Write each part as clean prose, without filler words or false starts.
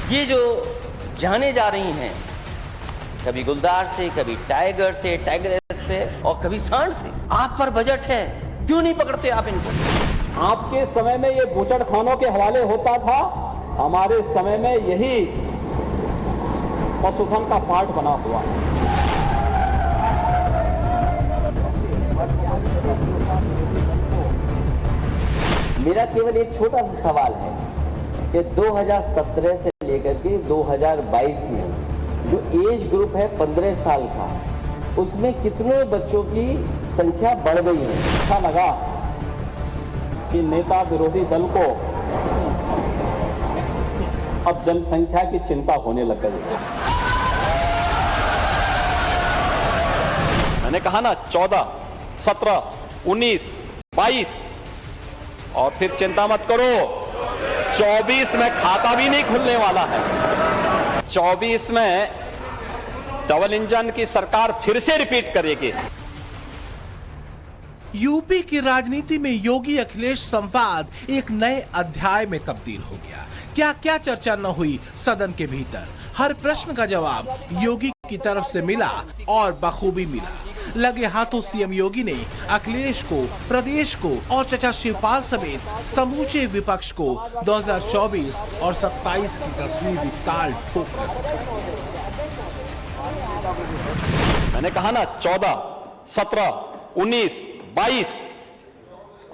ये जो जाने जा रही हैं, कभी गुलदार से, कभी टाइगर से, टाइगरेस से और कभी सांड से, आप पर बजट है, क्यों नहीं पकड़ते आप इनको? आपके समय में ये बूचड़खानों के हवाले होता था, हमारे समय में यही पशुधन का पार्ट बना हुआ है। मेरा केवल एक छोटा सा सवाल है कि 2017 से लेकर के 2022 में जो एज ग्रुप है 15 साल का, उसमें कितने बच्चों की संख्या बढ़ गई है? अच्छा लगा कि नेता विरोधी दल को अब जनसंख्या की चिंता होने लग गई है। मैंने कहा ना 14, 17, 19, 22 और फिर चिंता मत करो, 24 में खाता भी नहीं खुलने वाला है। 24 में डबल इंजन की सरकार फिर से रिपीट करेगी। यूपी की राजनीति में योगी अखिलेश संवाद एक नए अध्याय में तब्दील हो गया। क्या क्या चर्चा न हुई सदन के भीतर, हर प्रश्न का जवाब योगी की तरफ से मिला और बखूबी मिला। लगे हाथों सीएम योगी ने अखिलेश को, प्रदेश को और चचा शिवपाल समेत समूचे विपक्ष को 2024 और 27 की तस्वीर ताल ठोक कर। मैंने कहा ना 14, 17, 19, 22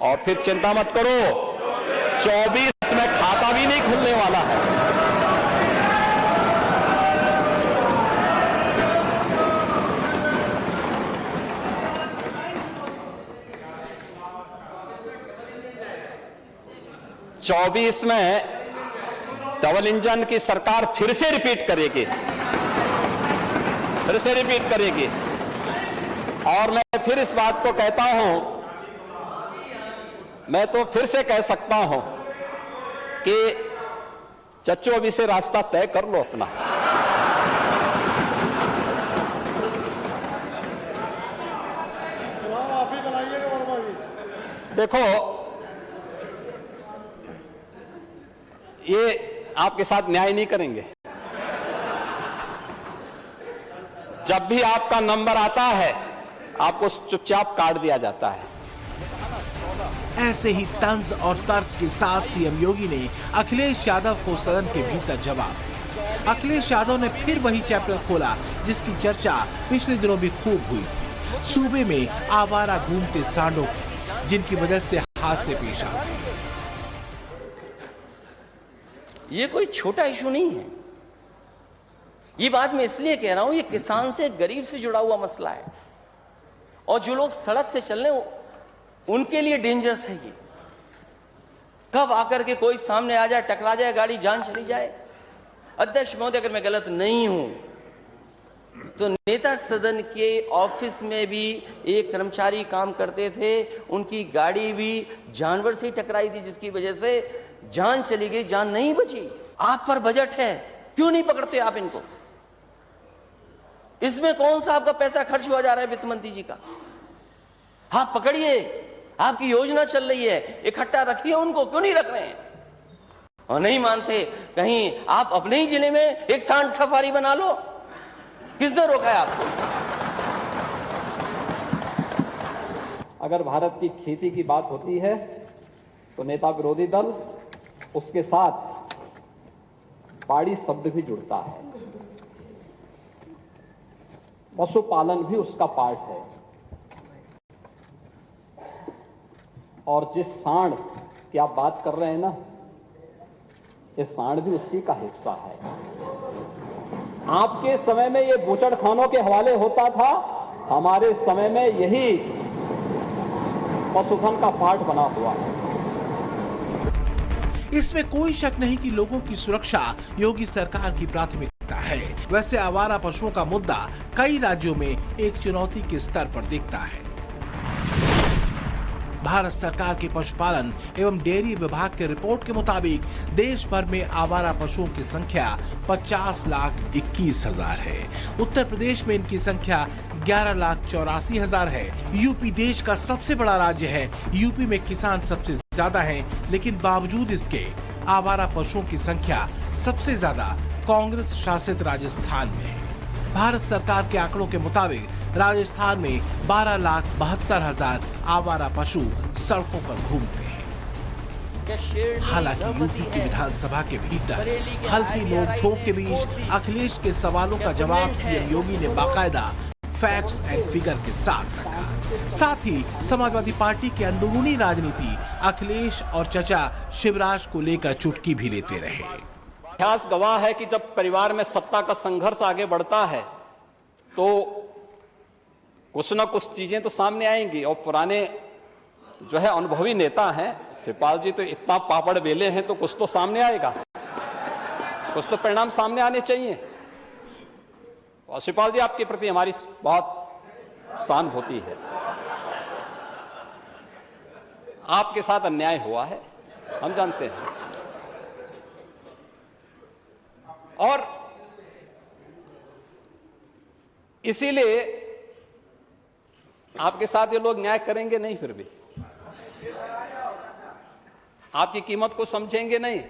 और फिर चिंता मत करो, 24 में खाता भी नहीं खुलने वाला है। चौबीस में डबल इंजन की सरकार फिर से रिपीट करेगी, और मैं फिर इस बात को कहता हूं, मैं तो फिर से कह सकता हूं कि चच्चो अभी से रास्ता तय कर लो अपना। देखो, ये आपके साथ न्याय नहीं करेंगे। जब भी आपका नंबर आता है, आपको चुपचाप काट दिया जाता है। ऐसे ही तंज और तर्क के साथ सीएम योगी ने अखिलेश यादव को सदन के भीतर जवाब दिया। अखिलेश यादव ने फिर वही चैप्टर खोला जिसकी चर्चा पिछले दिनों भी खूब हुई थी। सूबे में आवारा घूमते सांडों की, जिनकी वजह से हादसे पेश आ गए। ये कोई छोटा इशू नहीं है। ये बात मैं इसलिए कह रहा हूं, ये किसान से, गरीब से जुड़ा हुआ मसला है, और जो लोग सड़क से चल रहे हैं उनके लिए डेंजरस है ये। कब आकर के कोई सामने आ जाए, टकरा जाए, गाड़ी जान चली जाए। अध्यक्ष महोदय, अगर मैं गलत नहीं हूं तो नेता सदन के ऑफिस में भी एक कर्मचारी काम करते थे, उनकी गाड़ी भी जानवर से ही टकराई थी, जिसकी वजह से जान चली गई, जान नहीं बची। आप पर बजट है, क्यों नहीं पकड़ते आप इनको? इसमें कौन सा आपका पैसा खर्च हुआ जा रहा है वित्त मंत्री जी का? आप पकड़िए, आपकी योजना चल रही है, इकट्ठा रखिए उनको, क्यों नहीं रख रहे हैं? और नहीं मानते, कहीं आप अपने ही जिले में एक सांड सफारी बना लो। किसने रोका है आपको? अगर भारत की खेती की बात होती है तो नेता विरोधी दल, उसके साथ पहाड़ी शब्द भी जुड़ता है। पशुपालन भी उसका पार्ट है, और जिस सांड की आप बात कर रहे हैं ना, ये सांड भी उसी का हिस्सा है। आपके समय में ये बूचड़खानों के हवाले होता था, हमारे समय में यही पशुधन का पार्ट बना हुआ है। इसमें कोई शक नहीं कि लोगों की सुरक्षा योगी सरकार की प्राथमिकता है। वैसे आवारा पशुओं का मुद्दा कई राज्यों में एक चुनौती के स्तर पर दिखता है। भारत सरकार के पशुपालन एवं डेयरी विभाग के रिपोर्ट के मुताबिक देश भर में आवारा पशुओं की संख्या 50,21,000 है। उत्तर प्रदेश में इनकी संख्या 11,84,000 है। यूपी देश का सबसे बड़ा राज्य है। यूपी में किसान सबसे ज्यादा हैं, लेकिन बावजूद इसके आवारा पशुओं की संख्या सबसे ज्यादा कांग्रेस शासित राजस्थान में है। भारत सरकार के आंकड़ों के मुताबिक राजस्थान में 12,72,000 आवारा पशु सड़कों पर घूमते हैं। हालांकि यूपी की विधानसभा के भीतर हल्की नोकझोंक के बीच अखिलेश के सवालों का जवाब सीएम योगी ने बाकायदा फैक्ट्स एंड फिगर के साथ रखा। साथ ही समाजवादी पार्टी की अंदरूनी राजनीति अखिलेश और चचा शिवराज को लेकर चुटकी भी लेते रहे। इतिहास गवाह है कि जब परिवार में सत्ता का संघर्ष आगे बढ़ता है तो कुछ न कुछ चीजें तो सामने आएंगी, और पुराने जो है अनुभवी नेता हैं, शिवपाल जी तो इतना पापड़ बेले हैं तो कुछ तो सामने आएगा, कुछ तो परिणाम सामने आने चाहिए। और शिवपाल जी आपके प्रति हमारी बहुत सहानुभूति है। आपके साथ अन्याय हुआ है, हम जानते हैं, और इसीलिए आपके साथ ये लोग न्याय करेंगे नहीं, फिर भी आपकी कीमत को समझेंगे नहीं।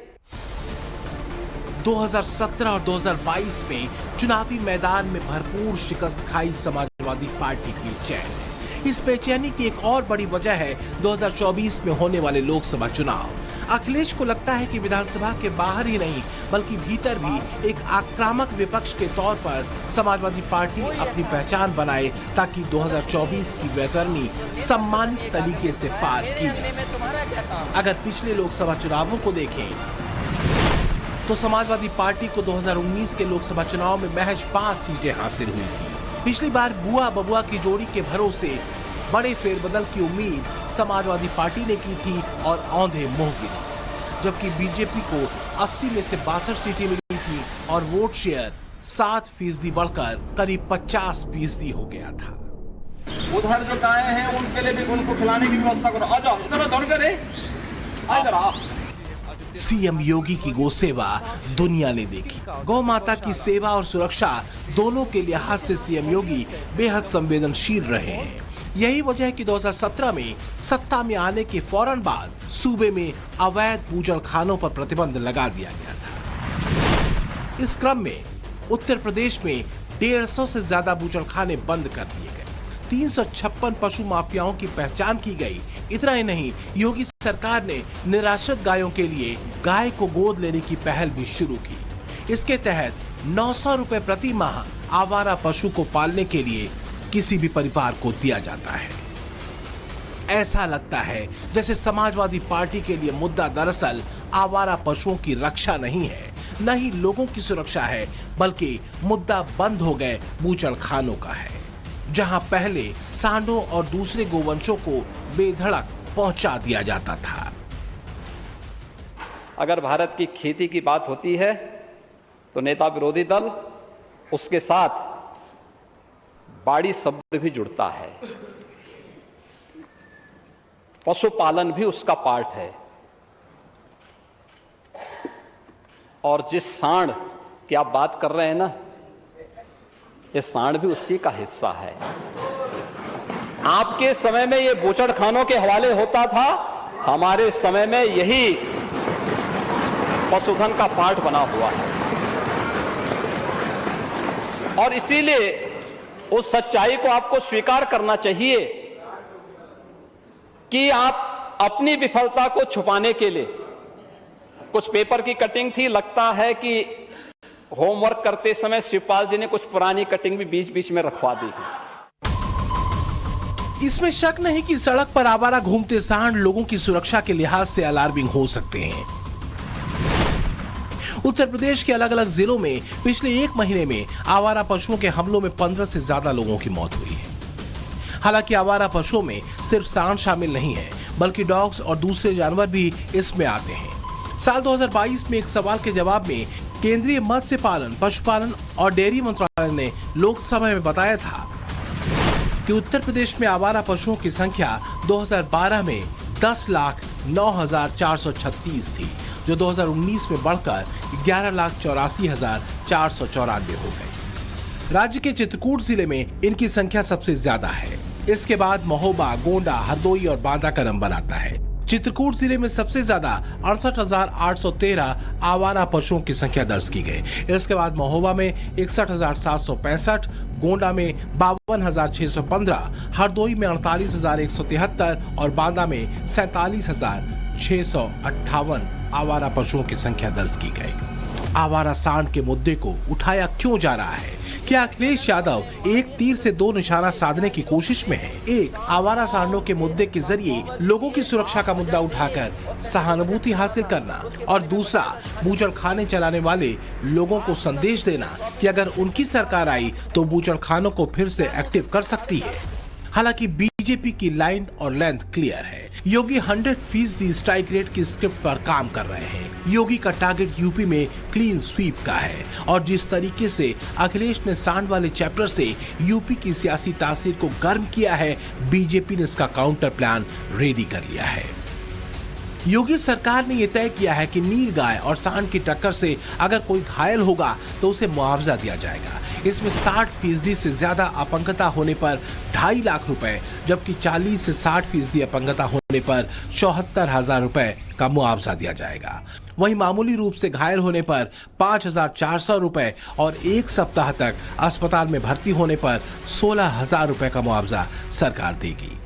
2017 और 2022 में चुनावी मैदान में भरपूर शिकस्त खाई समाजवादी पार्टी की बेचैनी। इस बेचैनी की एक और बड़ी वजह है 2024 में होने वाले लोकसभा चुनाव। अखिलेश को लगता है कि विधानसभा के बाहर ही नहीं बल्कि भीतर भी एक आक्रामक विपक्ष के तौर पर समाजवादी पार्टी अपनी पहचान बनाए, ताकि 2024 की वैतरणी सम्मानित तरीके से पार की जा सके। अगर पिछले लोकसभा चुनावों को देखें तो समाजवादी पार्टी को 2019 के लोकसभा चुनाव में महज 5 सीटें हासिल हुई थी। पिछली बार बुआ बबुआ की जोड़ी के भरोसे बड़े फेरबदल की उम्मीद समाजवादी पार्टी ने की थी और औंधे मुंह गिरी, जबकि बीजेपी को 80 में से 62 सीटें मिली थी और वोट शेयर 7% बढ़कर करीब 50% हो गया था। उधर जो गाय हैं उनके लिए भी उनको खिलाने की व्यवस्था करो। आ जाओ इधर दौड़ कर इधर आओ। सीएम योगी की गौ सेवा दुनिया ने देखी। गौ माता की सेवा और सुरक्षा दोनों के लिहाज से सीएम योगी बेहद संवेदनशील रहे हैं। यही वजह है कि 2017 में सत्ता में आने के फौरन बाद सूबे में अवैध बूचड़खानों पर प्रतिबंध लगा दिया गया था। इस क्रम में उत्तर प्रदेश में 150 से ज्यादा बूचड़खाने बंद कर दिए गए। 356 पशु माफियाओं की पहचान की गई। इतना ही नहीं, योगी सरकार ने निराश्रित गायों के लिए गाय को गोद लेने की पहल भी शुरू की। इसके तहत 900 रुपए प्रति माह आवारा पशु को पालने के लिए किसी भी परिवार को दिया जाता है। ऐसा लगता है जैसे समाजवादी पार्टी के लिए मुद्दा दरअसल आवारा पशुओं की रक्षा नहीं है, न ही लोगों की सुरक्षा है, बल्कि मुद्दा बंद हो गए बूचड़खानों का है, जहां पहले सांडों और दूसरे गोवंशों को बेधड़क पहुंचा दिया जाता था। अगर भारत की खेती की बात होती है तो नेता विरोधी दल उसके साथ बाड़ी शब्द भी जुड़ता है। पशुपालन भी उसका पार्ट है, और जिस सांड की आप बात कर रहे हैं ना, ये सांड भी उसी का हिस्सा है। आपके समय में ये बूचड़खानों के हवाले होता था, हमारे समय में यही पशुधन का पार्ट बना हुआ है। और इसीलिए उस सच्चाई को आपको स्वीकार करना चाहिए कि आप अपनी विफलता को छुपाने के लिए, कुछ पेपर की कटिंग थी, लगता है कि होमवर्क करते समय शिवपाल जी ने कुछ पुरानी कटिंग भी बीच बीच में रखवा दी है। इसमें शक नहीं कि सड़क पर आवारा घूमते सांड लोगों की सुरक्षा के लिहाज से अलार्मिंग हो सकते हैं। उत्तर प्रदेश के अलग अलग जिलों में पिछले 1 महीने में आवारा पशुओं के हमलों में 15 से ज्यादा लोगों की मौत हुई है। हालांकि आवारा पशुओं में सिर्फ सांड शामिल नहीं है, बल्कि डॉग्स और दूसरे जानवर भी इसमें आते हैं। साल 2022 में एक सवाल के जवाब में केंद्रीय मत्स्य पालन, पशुपालन और डेयरी मंत्रालय ने लोकसभा में बताया था कि उत्तर प्रदेश में आवारा पशुओं की संख्या 2012 में 10,09,436 थी, जो 2019 में बढ़कर 11,84,494 हो गई। राज्य के चित्रकूट जिले में इनकी संख्या सबसे ज्यादा है। इसके बाद महोबा, गोंडा, हरदोई और बांदा का नंबर आता है। चित्रकूट जिले में सबसे ज्यादा 68,813 आवारा पशुओं की संख्या दर्ज की गई। इसके बाद महोबा में 61,765, गोंडा में 52,615, हरदोई में 48,173 और बांदा में 47,658 आवारा पशुओं की संख्या दर्ज की गई। आवारा सांड के मुद्दे को उठाया क्यों जा रहा है? क्या अखिलेश यादव एक तीर से दो निशाना साधने की कोशिश में है? एक, आवारा सांडों के मुद्दे के जरिए लोगों की सुरक्षा का मुद्दा उठाकर सहानुभूति हासिल करना, और दूसरा, बूचड़खाने चलाने वाले लोगों को संदेश देना कि अगर उनकी सरकार आई तो बूचड़खानों को फिर से एक्टिव कर सकती है। हालांकि बीजेपी की लाइन और लेंथ क्लियर है। योगी 100% स्ट्राइक रेट की स्क्रिप्ट पर काम कर रहे हैं। योगी का टारगेट यूपी में क्लीन स्वीप का है, और जिस तरीके से अखिलेश ने सांड वाले चैप्टर से यूपी की सियासी तासीर को गर्म किया है, बीजेपी ने इसका काउंटर प्लान रेडी कर लिया है। योगी सरकार ने यह तय किया है कि नील गाय और सांड की टक्कर से अगर कोई घायल होगा तो उसे मुआवजा दिया जाएगा। इसमें 60% से ज्यादा अपंगता होने पर 2.5 लाख रुपए, जबकि 40 से 60% अपंगता होने पर 74,000 रुपए का मुआवजा दिया जाएगा। वहीं मामूली रूप से घायल होने पर 5,400 रुपए और 1 सप्ताह तक अस्पताल में भर्ती होने पर 16,000 रुपए का मुआवजा सरकार देगी।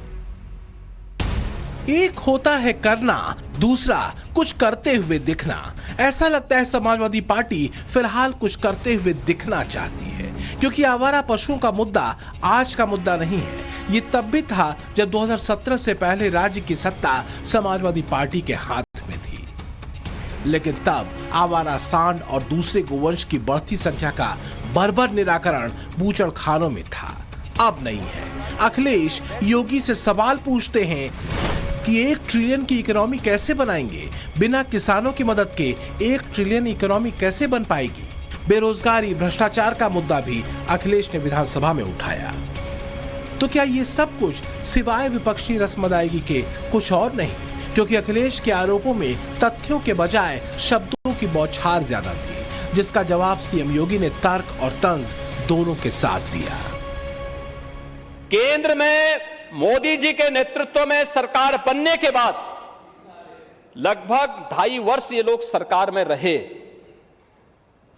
एक होता है करना, दूसरा कुछ करते हुए दिखना। ऐसा लगता है समाजवादी पार्टी फिलहाल कुछ करते हुए दिखना चाहती है, क्योंकि आवारा पशुओं का मुद्दा आज का मुद्दा नहीं है। ये तब भी था जब 2017 से पहले राज्य की सत्ता समाजवादी पार्टी के हाथ में थी, लेकिन तब आवारा सांड और दूसरे गोवंश की बढ़ती संख्या का बर्बर निराकरण बूचड़खानों में था। अब नहीं है। अखिलेश योगी से सवाल पूछते हैं कि 1 ट्रिलियन की इकोनॉमी कैसे बनाएंगे? बिना किसानों की मदद के 1 ट्रिलियन इकोनॉमी कैसे बन पाएगी? बेरोजगारी, भ्रष्टाचार का मुद्दा भी अखिलेश ने विधानसभा में उठाया। तो क्या ये सब कुछ सिवाय विपक्षी रस्म अदायगी के कुछ और नहीं? क्योंकि अखिलेश के आरोपों में तथ्यों के बजाय शब्दों की बौछार ज्यादा थी, जिसका जवाब सीएम योगी ने तर्क और तंज दोनों के साथ दिया। केंद्र में मोदी जी के नेतृत्व में सरकार बनने के बाद लगभग 2.5 वर्ष ये लोग सरकार में रहे।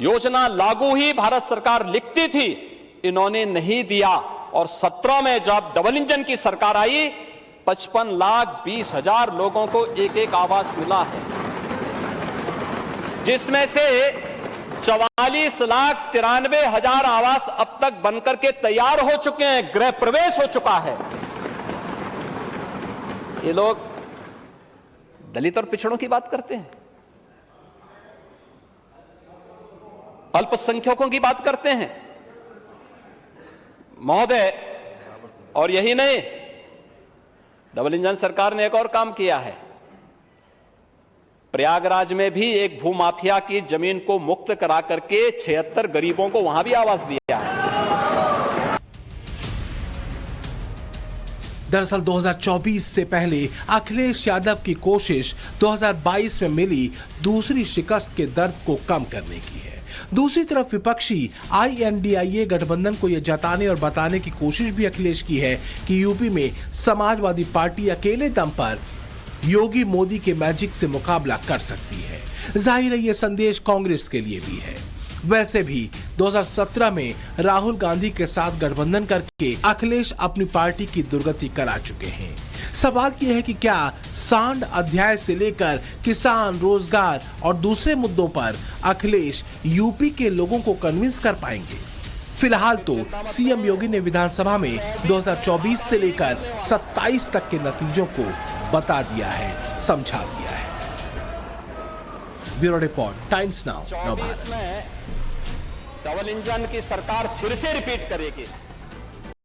योजना लागू ही भारत सरकार लिखती थी, इन्होंने नहीं दिया। और 17 में जब डबल इंजन की सरकार आई, 55,20,000 लोगों को एक आवास मिला है, जिसमें से 44,93,000 आवास अब तक बनकर के तैयार हो चुके हैं, गृह प्रवेश हो चुका है। ये लोग दलित और पिछड़ों की बात करते हैं, अल्पसंख्यकों की बात करते हैं महोदय। और यही नहीं, डबल इंजन सरकार ने एक और काम किया है। प्रयागराज में भी एक भूमाफिया की जमीन को मुक्त करा करके 76 गरीबों को वहां भी आवास दिया है। दरअसल 2024 से पहले अखिलेश यादव की कोशिश 2022 में मिली दूसरी शिकस्त के दर्द को कम करने की है। दूसरी तरफ विपक्षी INDIA गठबंधन को यह जताने और बताने की कोशिश भी अखिलेश की है कि यूपी में समाजवादी पार्टी अकेले दम पर योगी मोदी के मैजिक से मुकाबला कर सकती है। जाहिर है यह संदेश कांग्रेस के लिए भी है। वैसे भी 2017 में राहुल गांधी के साथ गठबंधन करके अखिलेश अपनी पार्टी की दुर्गति करा चुके हैं। सवाल यह है कि क्या सांड अध्याय से लेकर किसान, रोजगार और दूसरे मुद्दों पर अखिलेश यूपी के लोगों को कन्विंस कर पाएंगे? फिलहाल तो सीएम योगी ने विधानसभा में 2024 से लेकर 27 तक के नतीजों को बता दिया है, समझा दिया है। Bureau report, times now, Navbharat. Double engine की सरकार फिर से रिपीट करेगी।